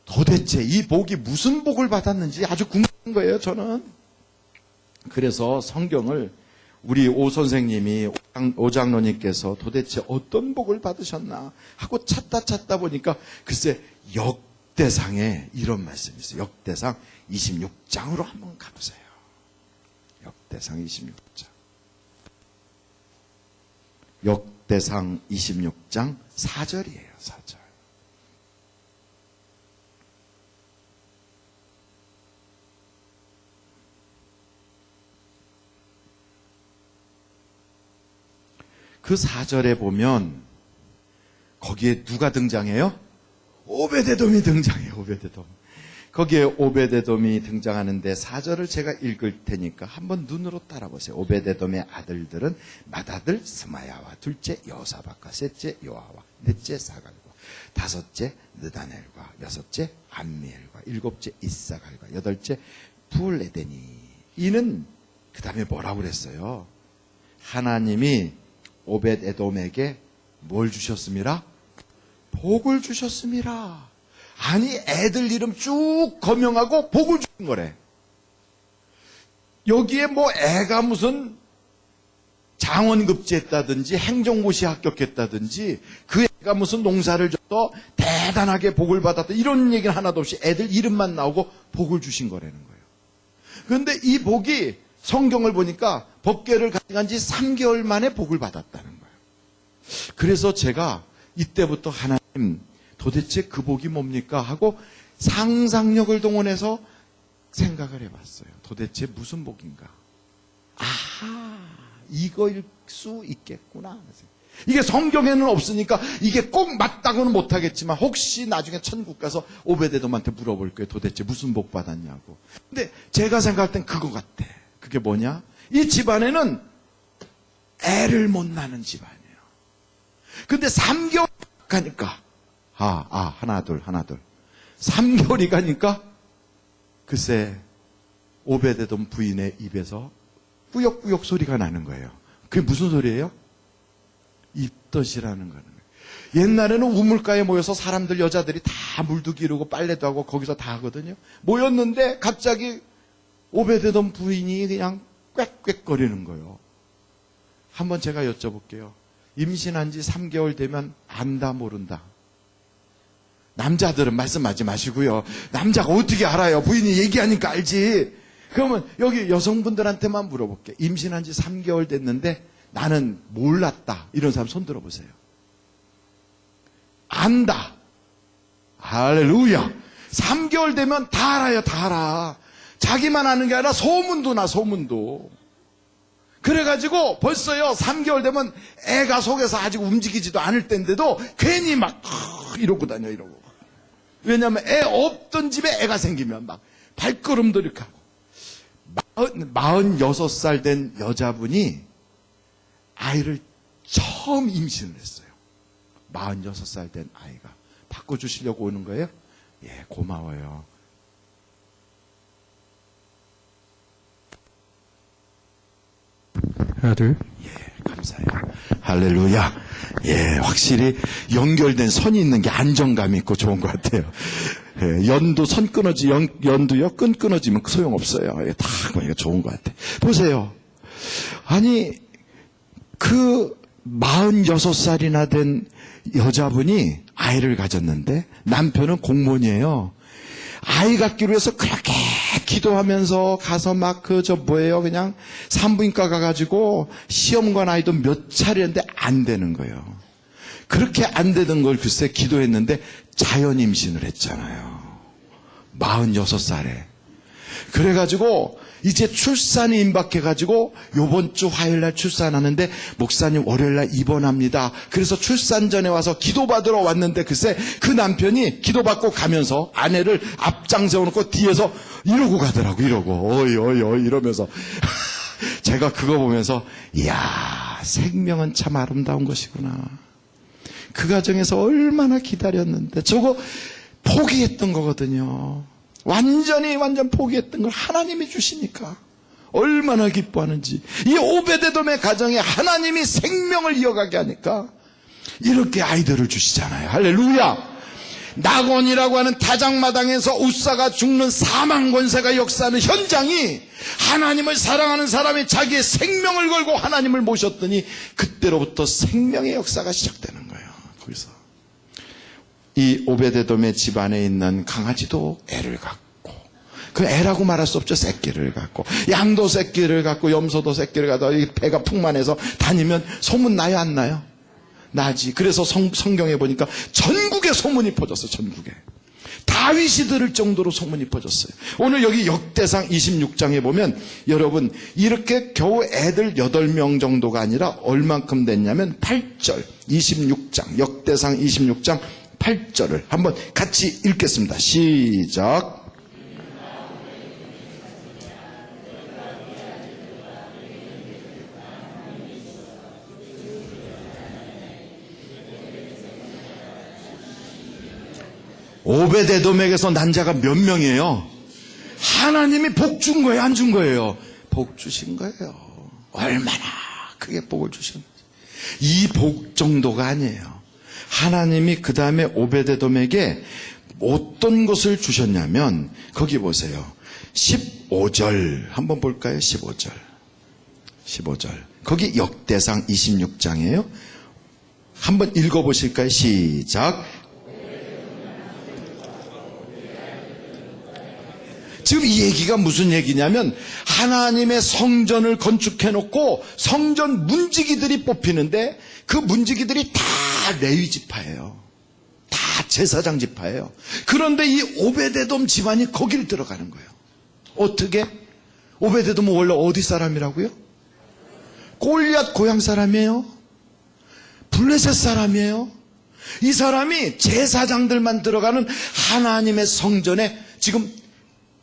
도대체 이 복이 무슨 복을 받았는지 아주 궁금한 거예요, 저는. 그래서 성경을 우리 오 선생님이, 오 장로님께서 도대체 어떤 복을 받으셨나 하고 찾다 보니까 글쎄 역대상에 이런 말씀이 있어요. 역대상 26장으로 한번 가보세요. 역대상 26장. 역대상 26장 4절이에요. 4절. 그 4절에 보면 거기에 누가 등장해요? 오베데돔이 등장해요. 오베데돔. 거기에 오베데돔이 등장하는데 4절을 제가 읽을 테니까 한번 눈으로 따라보세요. 오베데돔의 아들들은 맏아들 스마야와 둘째 여호사밧과 셋째 요아와 넷째 사갈과 다섯째 느다넬과 여섯째 암미엘과 일곱째 이사갈과 여덟째 부엘레데니. 이는 그 다음에 뭐라고 그랬어요? 하나님이 오벳에돔에게 뭘 주셨습니다? 복을 주셨습니다. 아니, 애들 이름 쭉 거명하고 복을 주신 거래. 여기에 뭐 애가 무슨 장원급제했다든지 행정고시 합격했다든지 그 애가 무슨 농사를 져서 대단하게 복을 받았다 이런 얘기는 하나도 없이 애들 이름만 나오고 복을 주신 거라는 거예요. 그런데 이 복이 성경을 보니까 법궤를 가져간 지 3개월 만에 복을 받았다는 거예요. 그래서 제가 이때부터 하나님 도대체 그 복이 뭡니까 하고 상상력을 동원해서 생각을 해봤어요. 도대체 무슨 복인가? 아하, 이거일 수 있겠구나. 이게 성경에는 없으니까 이게 꼭 맞다고는 못하겠지만 혹시 나중에 천국 가서 오베데돔한테 물어볼 거예요. 도대체 무슨 복 받았냐고. 근데 제가 생각할 땐 그거 같아. 그게 뭐냐? 이 집안에는 애를 못 낳는 집안이에요. 근데 3개월 가니까 하나 둘 3개월이 가니까 글쎄 오베데돔 부인의 입에서 꾸역꾸역 소리가 나는 거예요. 그게 무슨 소리예요? 입덧이라는 거는 거예요. 옛날에는 우물가에 모여서 사람들 여자들이 다 물도 기르고 빨래도 하고 거기서 다 하거든요. 모였는데 갑자기 오베데돔 부인이 그냥 꽥꽥거리는 거예요. 한번 제가 여쭤볼게요. 임신한 지 3개월 되면 안다 모른다? 남자들은 말씀하지 마시고요. 남자가 어떻게 알아요? 부인이 얘기하니까 알지. 그러면 여기 여성분들한테만 물어볼게요. 임신한 지 3개월 됐는데 나는 몰랐다. 이런 사람 손 들어보세요. 안다. 할렐루야. 3개월 되면 다 알아요. 다 알아. 자기만 아는 게 아니라 소문도 나, 소문도. 그래가지고 벌써요 3개월 되면 애가 속에서 아직 움직이지도 않을 때인데도 괜히 막 이러고 다녀. 이러고. 왜냐하면 애 없던 집에 애가 생기면 막 발걸음도 이렇게 하고. 46살 된 여자분이 아이를 처음 임신을 했어요. 46살 된 아이가. 바꿔주시려고 오는 거예요? 예, 고마워요. 아들. 예, 감사해요. 할렐루야. 예, 확실히 연결된 선이 있는 게 안정감이 있고 좋은 것 같아요. 예, 연도 선 연도요, 끈 끊어지면 소용없어요. 예, 다 보니까 좋은 것 같아요. 보세요. 아니, 그 46살이나 된 여자분이 아이를 가졌는데 남편은 공무원이에요. 아이 갖기로 해서 그렇게 기도하면서 가서 막 그냥 산부인과 가가지고 시험관 아이도 몇 차례인데 안 되는 거예요. 그렇게 안 되던 걸 글쎄 기도했는데 자연 임신을 했잖아요. 46살에. 그래가지고 이제 출산이 임박해가지고 요번 주 화요일날 출산하는데 목사님 월요일날 입원합니다. 그래서 출산 전에 와서 기도받으러 왔는데 글쎄 그 남편이 기도받고 가면서 아내를 앞장 세워놓고 뒤에서 이러고 가더라고. 이러고 어이 이러면서 제가 그거 보면서 이야, 생명은 참 아름다운 것이구나. 그 과정에서 얼마나 기다렸는데 저거 포기했던 거거든요. 완전 포기했던 걸 하나님이 주시니까 얼마나 기뻐하는지. 이 오베데돔의 가정에 하나님이 생명을 이어가게 하니까 이렇게 아이들을 주시잖아요. 할렐루야. 낙원이라고 하는 타작마당에서 웃사가 죽는 사망 권세가 역사하는 현장이 하나님을 사랑하는 사람이 자기의 생명을 걸고 하나님을 모셨더니 그때로부터 생명의 역사가 시작되는 거예요. 거기서 이 오베데돔의 집안에 있는 강아지도 애를 갖고, 그 애라고 말할 수 없죠. 새끼를 갖고, 양도 새끼를 갖고, 염소도 새끼를 갖고, 배가 풍만해서 다니면 소문 나요, 안 나요? 나지. 그래서 성경에 보니까 전국에 소문이 퍼졌어요. 전국에. 다윗이 들을 정도로 소문이 퍼졌어요. 오늘 여기 역대상 26장에 보면 여러분 이렇게 겨우 애들 8명 정도가 아니라 얼만큼 됐냐면 8절 26장 역대상 26장 8절을 한번 같이 읽겠습니다. 시작. 오베데돔에게서 난 자가 몇 명이에요? 하나님이 복 준 거예요, 안 준 거예요? 복 주신 거예요. 얼마나 크게 복을 주셨는지. 이 복 정도가 아니에요. 하나님이 그 다음에 오베데돔에게 어떤 것을 주셨냐면 거기 보세요. 15절 한번 볼까요? 15절 거기 역대상 26장이에요. 한번 읽어보실까요? 시작. 지금 이 얘기가 무슨 얘기냐면 하나님의 성전을 건축해놓고 성전 문지기들이 뽑히는데 그 문지기들이 다 레위 지파예요. 다 제사장 지파예요. 그런데 이 오베데돔 집안이 거기를 들어가는 거예요. 어떻게? 오베데돔은 원래 어디 사람이라고요? 골리앗 고향 사람이에요. 블레셋 사람이에요. 이 사람이 제사장들만 들어가는 하나님의 성전에 지금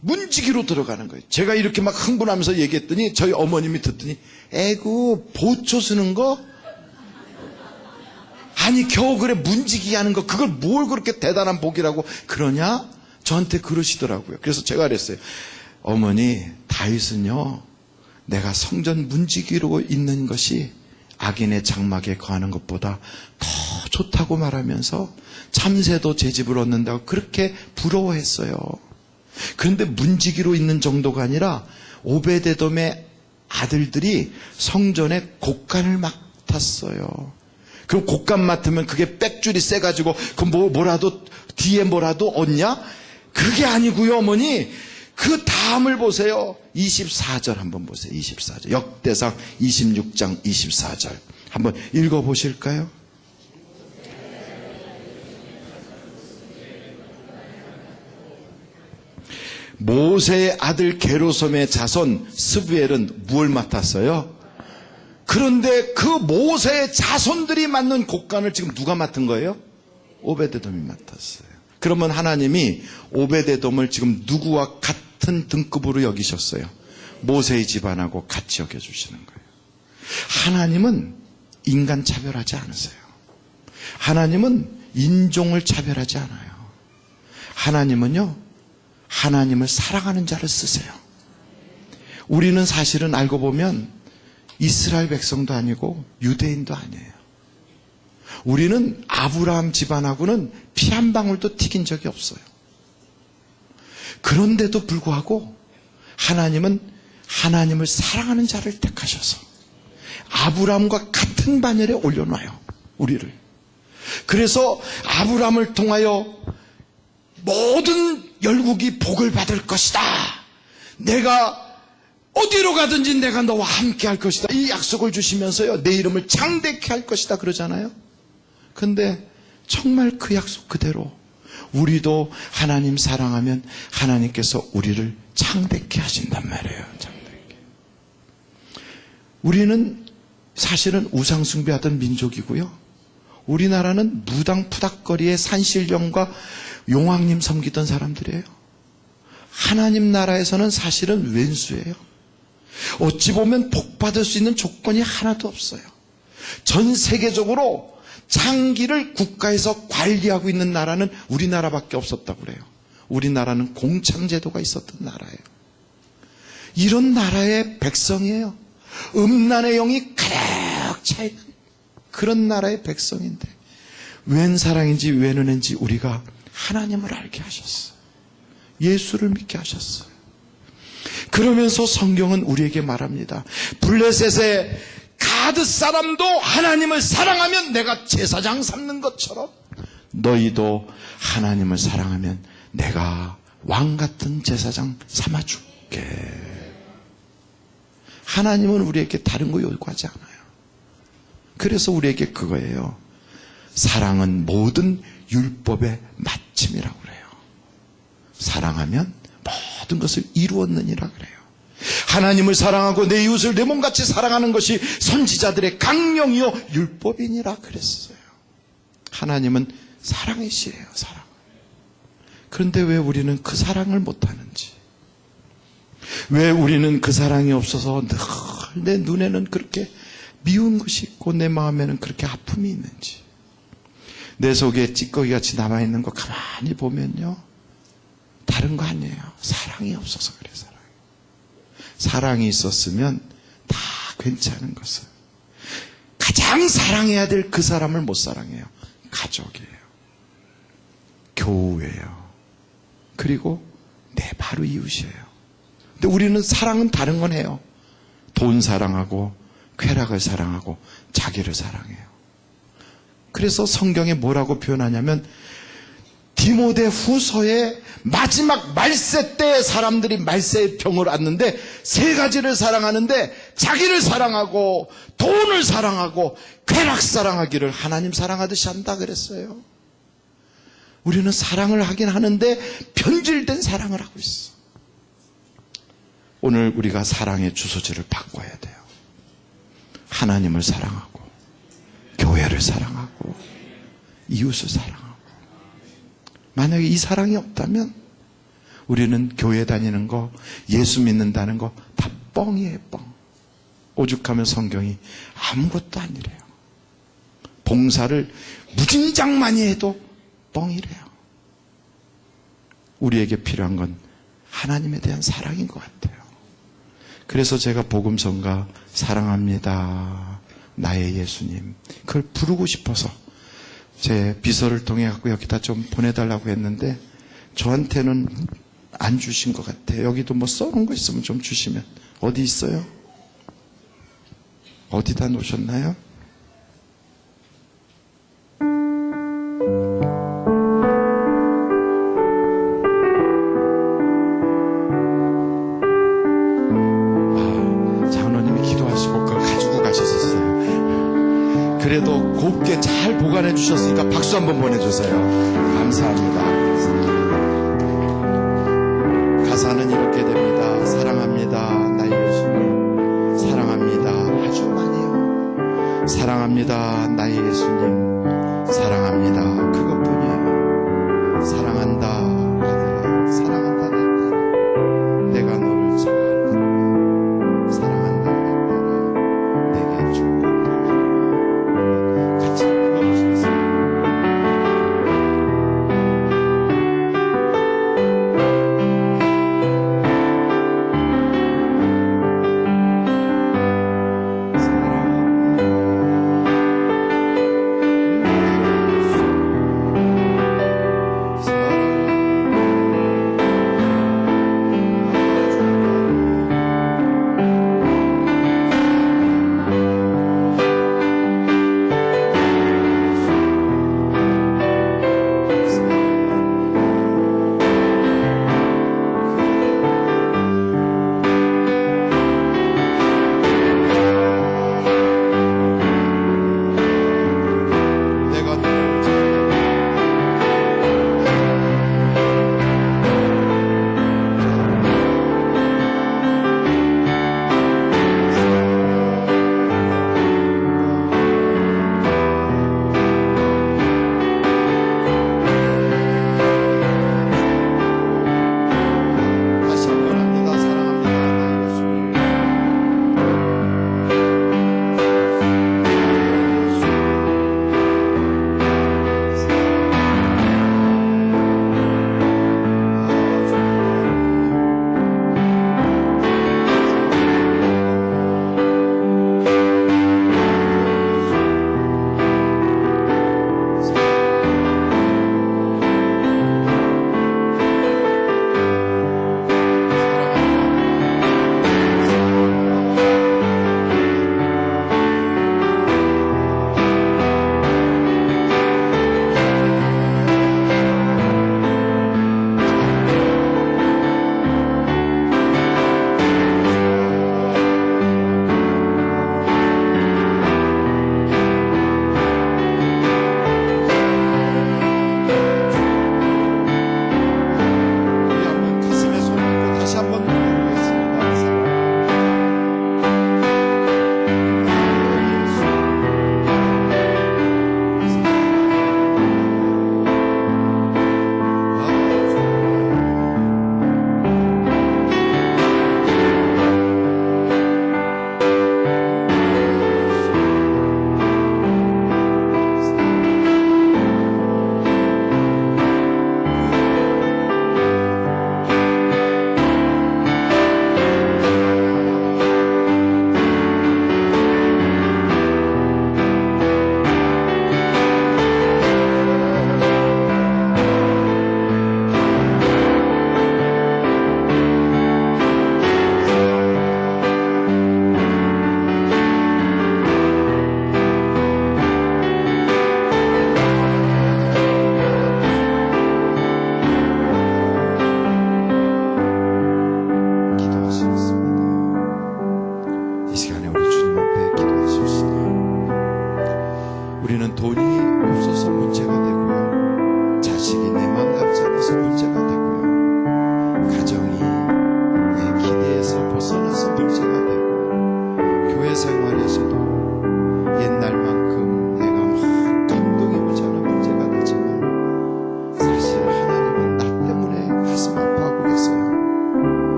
문지기로 들어가는 거예요. 제가 이렇게 막 흥분하면서 얘기했더니 저희 어머님이 듣더니 에구 보초 쓰는 거? 아니 겨우 그래 문지기 하는 거 그걸 뭘 그렇게 대단한 복이라고 그러냐? 저한테 그러시더라고요. 그래서 제가 그랬어요. 어머니 다윗은요 내가 성전 문지기로 있는 것이 악인의 장막에 거하는 것보다 더 좋다고 말하면서 참새도 제 집을 얻는다고 그렇게 부러워했어요. 그런데 문지기로 있는 정도가 아니라 오베데돔의 아들들이 성전에 곡간을 맡았어요. 그럼 곡간 맡으면 그게 빽줄이 세가지고 그 뭐라도 뒤에 뭐라도 얻냐? 그게 아니고요 어머니. 그 그 다음을 보세요. 24절 한번 보세요. 24절. 역대상 26장 24절. 한번 읽어보실까요? 모세의 아들 게르솜의 자손 스부엘은 무엇을 맡았어요? 그런데 그 모세의 자손들이 맡는 곡간을 지금 누가 맡은 거예요? 오베데돔이 맡았어요. 그러면 하나님이 오베데돔을 지금 누구와 같은 등급으로 여기셨어요? 모세의 집안하고 같이 여겨주시는 거예요. 하나님은 인간 차별하지 않으세요. 하나님은 인종을 차별하지 않아요. 하나님은요, 하나님을 사랑하는 자를 쓰세요. 우리는 사실은 알고 보면 이스라엘 백성도 아니고 유대인도 아니에요. 우리는 아브라함 집안하고는 피 한 방울도 튀긴 적이 없어요. 그런데도 불구하고 하나님은 하나님을 사랑하는 자를 택하셔서 아브라함과 같은 반열에 올려놔요. 우리를. 그래서 아브라함을 통하여 모든 열국이 복을 받을 것이다. 내가 어디로 가든지 내가 너와 함께 할 것이다. 이 약속을 주시면서요, 내 이름을 창대케 할 것이다 그러잖아요. 근데 정말 그 약속 그대로 우리도 하나님 사랑하면 하나님께서 우리를 창대케 하신단 말이에요. 창대케. 우리는 사실은 우상 숭배하던 민족이고요. 우리나라는 무당푸닥거리의 산신령과 용왕님 섬기던 사람들이에요. 하나님 나라에서는 사실은 왼수예요. 어찌 보면 복 받을 수 있는 조건이 하나도 없어요. 전 세계적으로 장기를 국가에서 관리하고 있는 나라는 우리나라밖에 없었다고 그래요. 우리나라는 공창제도가 있었던 나라예요. 이런 나라의 백성이에요. 음란의 영이 가득 차있는 그런 나라의 백성인데 웬 사랑인지 웬 은혜인지 우리가 하나님을 알게 하셨어요. 예수를 믿게 하셨어요. 그러면서 성경은 우리에게 말합니다. 블레셋의 가드 사람도 하나님을 사랑하면 내가 제사장 삼는 것처럼 너희도 하나님을 사랑하면 내가 왕 같은 제사장 삼아줄게. 하나님은 우리에게 다른 거 요구하지 않아요. 그래서 우리에게 그거예요. 사랑은 모든 율법의 마침이라고 그래요. 사랑하면 모든 것을 이루었느니라 그래요. 하나님을 사랑하고 내 이웃을 내 몸같이 사랑하는 것이 선지자들의 강령이요 율법이니라 그랬어요. 하나님은 사랑이시에요. 사랑. 그런데 왜 우리는 그 사랑을 못하는지, 왜 우리는 그 사랑이 없어서 늘 내 눈에는 그렇게 미운 것이 있고 내 마음에는 그렇게 아픔이 있는지, 내 속에 찌꺼기같이 남아있는 거 가만히 보면요, 다른 거 아니에요. 사랑이 없어서 그래요. 사랑이 있었으면 다 괜찮은 것을. 가장 사랑해야 될 그 사람을 못 사랑해요. 가족이에요. 교우예요. 그리고 내 바로 이웃이에요. 근데 우리는 사랑은 다른 건 해요. 돈 사랑하고 쾌락을 사랑하고 자기를 사랑해요. 그래서 성경에 뭐라고 표현하냐면 디모데 후서의 마지막 말세 때 사람들이 말세의 병을 앓는데 세 가지를 사랑하는데 자기를 사랑하고 돈을 사랑하고 쾌락 사랑하기를 하나님 사랑하듯이 한다 그랬어요. 우리는 사랑을 하긴 하는데 변질된 사랑을 하고 있어. 오늘 우리가 사랑의 주소지를 바꿔야 돼요. 하나님을 사랑하고 교회를 사랑하고 이웃을 사랑하고. 만약에 이 사랑이 없다면 우리는 교회 다니는 거, 예수 믿는다는 거 다 뻥이에요. 뻥. 오죽하면 성경이 아무것도 아니래요. 봉사를 무진장 많이 해도 뻥이래요. 우리에게 필요한 건 하나님에 대한 사랑인 것 같아요. 그래서 제가 복음성가 사랑합니다 나의 예수님, 그걸 부르고 싶어서 제 비서를 통해 갖고 여기다 좀 보내달라고 했는데 저한테는 안 주신 것 같아요. 여기도 뭐 써놓은 거 있으면 좀 주시면. 어디 있어요? 어디다 놓으셨나요? 그래도 곱게 잘 보관해 주셨으니까 박수 한번 보내주세요. 감사합니다.